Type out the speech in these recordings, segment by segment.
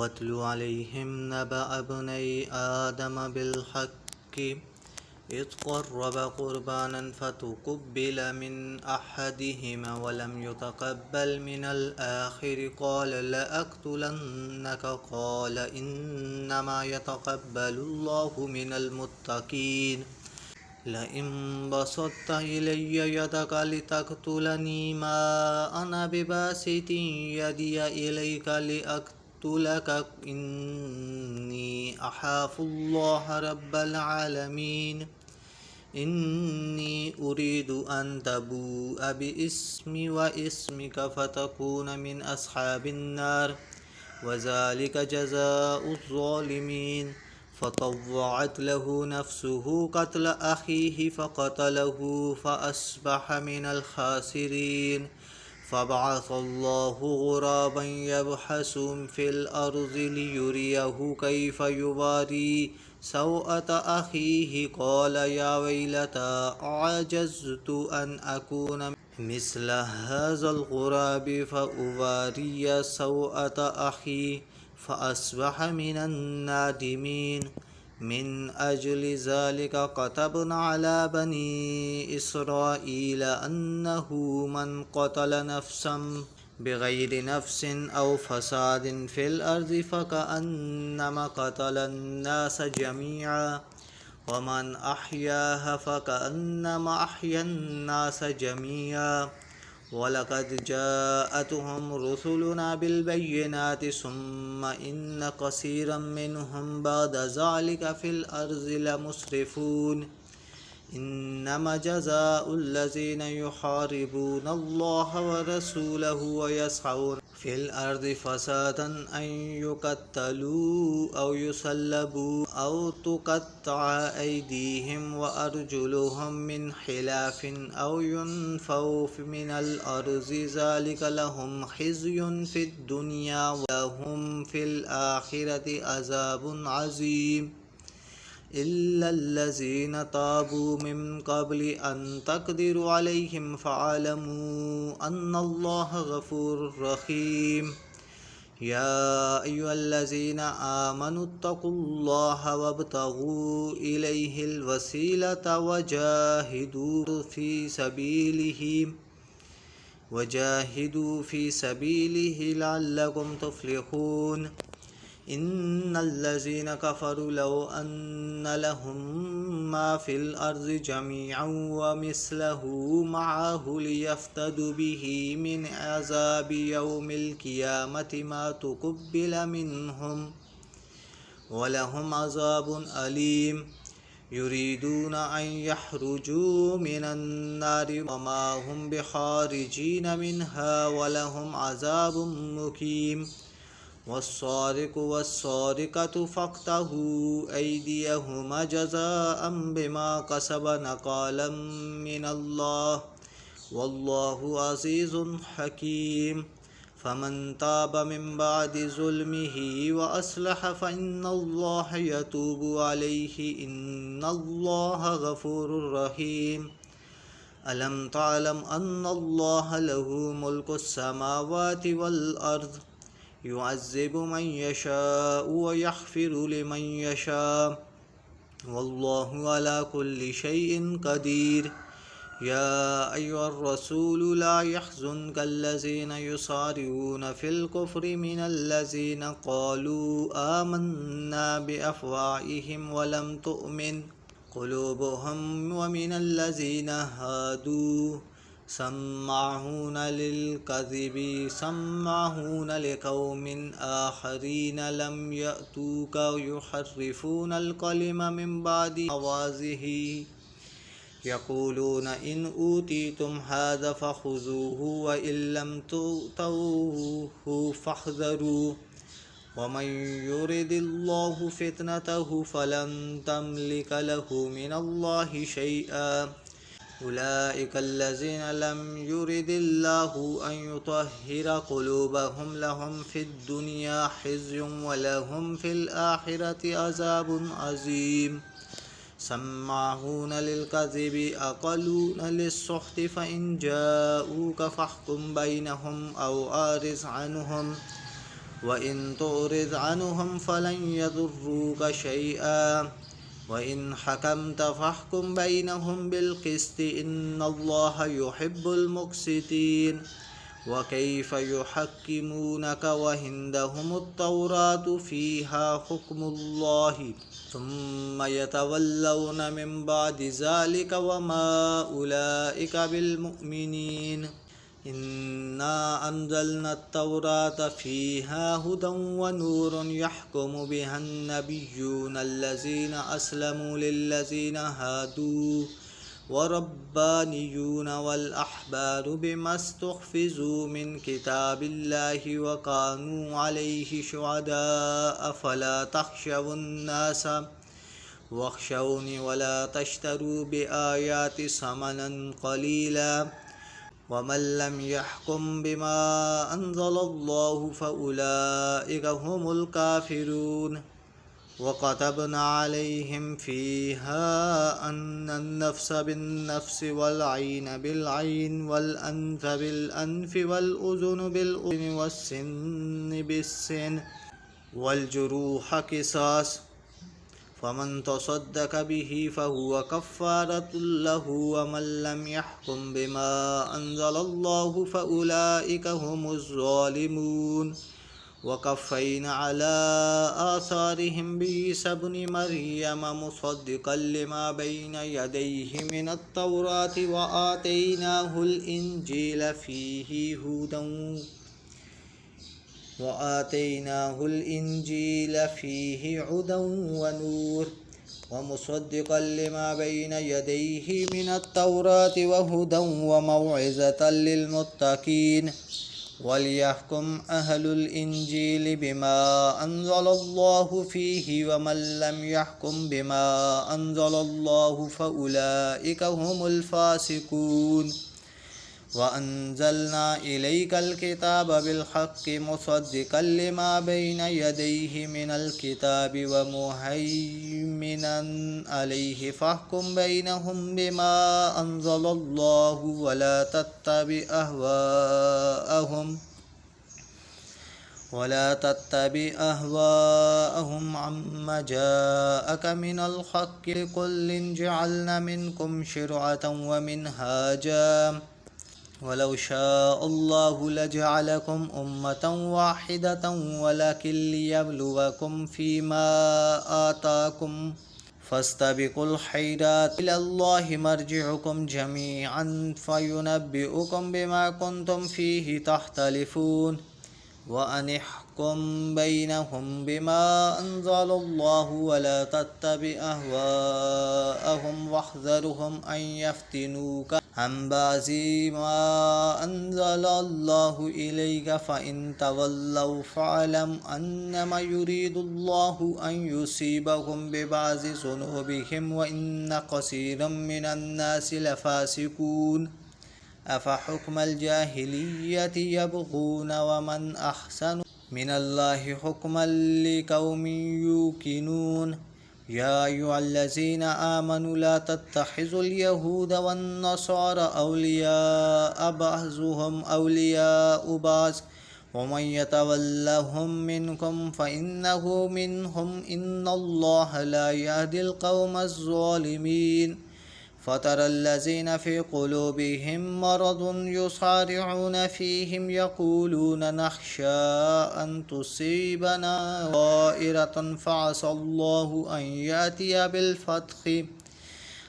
वत्लु अलैहिम नबअ इब्नै आदम बिल्हक्क is क़र्रबा क़ुरबानन फ़तुक़ुब्बिल मिन अहदिहिमा वलम युतक़ब्बल मिनल आख़िर क़ाल लअक़्तुलन्नक क़ाल इन्नमा यतक़ब्बलुल्लाहु मिनल मुत्तक़ीन line बसत्त इलय्य यदक लितक़्तुलनी मा अना बिबासितिन यदिय इलैक लिअक़्तुलक इन्नी अख़ाफ़ुल्लाह रब्बल आलमीन इन्नी उरीदु अन तबूअ बिइस्मि व इस्मिक फ़तकून मिन अस्हाबिन नार वज़ालिक जज़ाउज़ ज़ालिमीन फ़तव्वअत लहु नफ़्सुहु क़त्ल अख़ीहि फ़क़तलहु फ़अस्बह मिनल ख़ासिरीन फ़बअसल्लाहु ग़ुराबन यबहसु फ़िल अर्ज़ि लियुरियहु कैफ़ युवारी सौअत अख़ीहि क़ाल या वैलता अअजज़्तु अन अकून मिस्ल हाज़ल ग़ुराबि फ़उवारिय सौअत अख़ी फ़अस्बह मिनन नादिमीन मिन अजलि ज़ालिक कतबना अला बनी इस्राईल अन्नहु मन क़तल नफ़्सन बिग़ैरि नफ़्सिन औ फ़सादिन फ़िल अर्ज़ि फ़कअन्नमा क़तलन नास जमीअ वमन अहयाहा फ़कअन्नमा अहयन नास जमीअ वलक़द जाअतहुम रुसुलुना बिलबय्यिनाति सुम्मा इन्न कसीरम मिनहुम बअद ज़ालिक फ़िल अर्ज़ि लमुस्रिफ़ून इन्नमा जज़ाउल्लज़ीना युहारिबूनल्लाह व रसूलहु व यसअऊन फ़िल अर्ज़ि फ़सादन अन युक़त्तलू औ युसल्लबू औ तुक़त्तअ अयदीहिम व अर्जुलुहुम मिन ख़िलाफ़िन औ युनफ़ऊ मिनल अर्ज़ि ज़ालिक लहुम ख़िज़्युन फ़िद दुनिया व लहुम फ़िल आख़िरति अज़ाबुन अज़ीम इल्लल्लज़ीना ताबू मिन क़ब्लि अन तक़दिरू अलैहिम फ़अलमू अन्नल्लाह गफ़ूरुर रहीम या अय्युहल्लज़ीना आमनुत्तक़ुल्लाह वब्तग़ू इलैहिल वसीलता वजाहिदू फ़ी सबीलिहि लअल्लकुम तुफ़्लिहून इन्नल्लज़ीना कफ़रू लौ अन्न लहुम मा फ़िल अर्ज़ि जमीअन व मिस्लहु मअहु लियफ़्तदू बिही मिन अज़ाबि यौमिल क़ियामति मा तुक़ुब्बिल मिनहुम व लहुम अज़ाबुन अलीम युरीदून अन यख़्रुजू मिनन नारि व मा हुम बिख़ारिजीन मिनहा व लहुम अज़ाबुन मुक़ीम वस्सारिक़ु वस्सारिक़तु फ़क़्तहू अयदियहुमा जज़ाअन बिमा कसबा नकालन मिनल्लाह वल्लाहु अज़ीज़ुन हकीम फ़मन ताब मिन बअदि ज़ुल्मिही व अस्लह फ़इन्नल्लाह यतूबु अलैहि इन्नल्लाह गफ़ूरुर रहीम अलम तअलम अन्नल्लाह लहु मुल्कुस समावाति वल अर्ज़ युअज़्ज़िबु मन यशाअु व यग़फ़िरु लिमन यशाअ वल्लाहु अला कुल्लि शैइन क़दीर या अय्युहर रसूलु ला यहज़ुनकल्लज़ीना युसारिऊना फ़िल कुफ़्रि मिनल्लज़ीना क़ालू आमन्ना बिअफ़वाहिहिम व लम तुअमिन क़ुलूबुहुम व मिनल्लज़ीना हादू सम्माऊन लिलकज़िबि सम्माऊन लिक़ौमिन आख़रीन लम यअतूक युहर्रिफ़ूनल कलिम मिन बअदि मवाज़िहि यक़ूलून इन ऊतीतुम हाज़ा फ़ख़ुज़ूहु व इल्लम तुअतूहु फ़ाहज़रू वमन युरिदिल्लाहु फ़ितनतहु फ़लन तमलिक लहु मिनल्लाहि शैआ उलाइकल्लज़ीना लम युरिदिल्लाहु अन युतह्हिरा क़ुलूबहुम लहुम फ़िद दुनिया ख़िज़्युन व लहुम फ़िल आख़िरति अज़ाबुन अज़ीम सम्माऊन लिलकज़िबि अक़लून लिस्सुख्ति फ़इन जाऊक फ़ाहकुम बैनहुम औ आरिज़ अन्हुम وإن تعرض عنهم فلن يضروك شيئا وإن حكمت فاحكم بينهم بالقسط إن الله يحب المقسطين وكيف يحكمونك وعندهم التوراة فيها حكم الله ثم يتولون من بعد ذلك وما أولئك بالمؤمنين إنا أنزلنا التوراة فيها هدى ونور يحكم بها النبيون الذين أسلموا للذين هادوا وربانيون والأحبار بما استحفظوا من كتاب الله وكانوا عليه شهداء فلا تخشوا الناس واخشوني ولا تشتروا بآياتي ثمنا قليلا ومن لم يحكم بما أنزل الله فأولئك هم الكافرون وكتبنا عليهم فيها أن النفس بالنفس والعين بالعين والأنف بالأنف والأذن بالأذن والسن بالسن والجروح قصاص فمن تصدق به فهو كفارة له ومن لم يحكم بما أنزل الله فأولئك هم الظالمون وقفينا على آثارهم بعيسى ابن مريم مصدقا لما بين يديه من التوراة وآتيناه الإنجيل فيه هدى ونور ومصدقا لما بين يديه من التوراة وهدى وموعظة للمتقين وليحكم أهل الإنجيل بما أنزل الله فيه ومن لم يحكم بما أنزل الله فأولئك هم الفاسقون وأنزلنا إليك الكتاب بالحق مصدقا لما بين يديه من الكتاب ومهيمنا عليه فاحكم بينهم بما أنزل الله ولا تتبع أهواءهم عما جاءك من الحق لكل جعلنا منكم شرعة ومنهاجا ولو شاء الله لجعلكم أمة واحدة ولكن ليبلوكم فيما آتاكم فاستبقوا الخيرات إلى الله مرجعكم جميعا فينبئكم بما كنتم فيه تختلفون وأن احكم بينهم بما أنزل الله ولا تتبع أهواءهم واحذرهم أن يفتنوك عن بعض ما أنزل الله إليك فإن تولوا فاعلم أنما يريد الله أن يصيبهم ببعض ذنوبهم وإن كثيرا من الناس لفاسقون أفحكم الجاهلية يبغون ومن أحسن من الله حكما لقوم يوقنون يا أيها الذين آمنوا لا تتخذوا اليهود والنصارى أولياء بعضهم أولياء بعض ومن يتولهم منكم فإنه منهم إن الله لا يهدي القوم الظالمين فترى الذين في قلوبهم مرض يصارعون فيهم يقولون نخشى أن تصيبنا دائرة فعسى الله أن يأتي بالفتح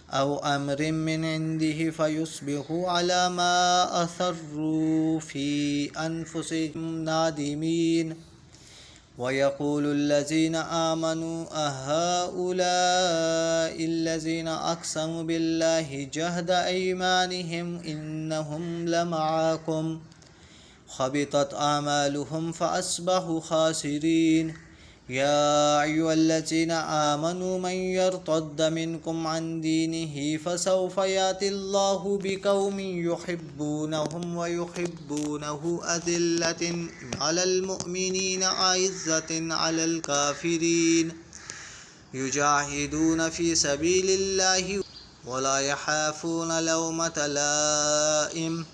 أو أمر من عنده فيصبحوا على ما أسروا في أنفسهم نادمين ويقول الذين آمنوا أهؤلاء الذين أقسموا بالله جهد أيمانهم إنهم لمعكم خبطت أعمالهم فأصبحوا خاسرين يا أيها الذين آمنوا من يرتد منكم عن دينه فسوف يأتي الله بقوم يحبونهم ويحبونه أذلة على المؤمنين أعزة على الكافرين يجاهدون في سبيل الله ولا يخافون لومة لائم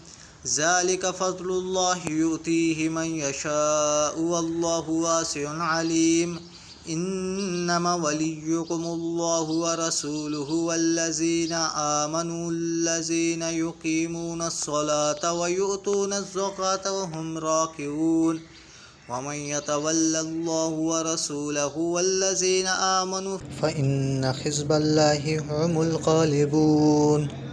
ذلك فضل الله يؤتيه من يشاء والله واسع عليم إنما وليكم الله ورسوله والذين آمنوا الذين يقيمون الصلاة ويؤتون الزكاة وهم راكعون ومن يتولى الله ورسوله والذين آمنوا فإن حزب الله هم الغالبون.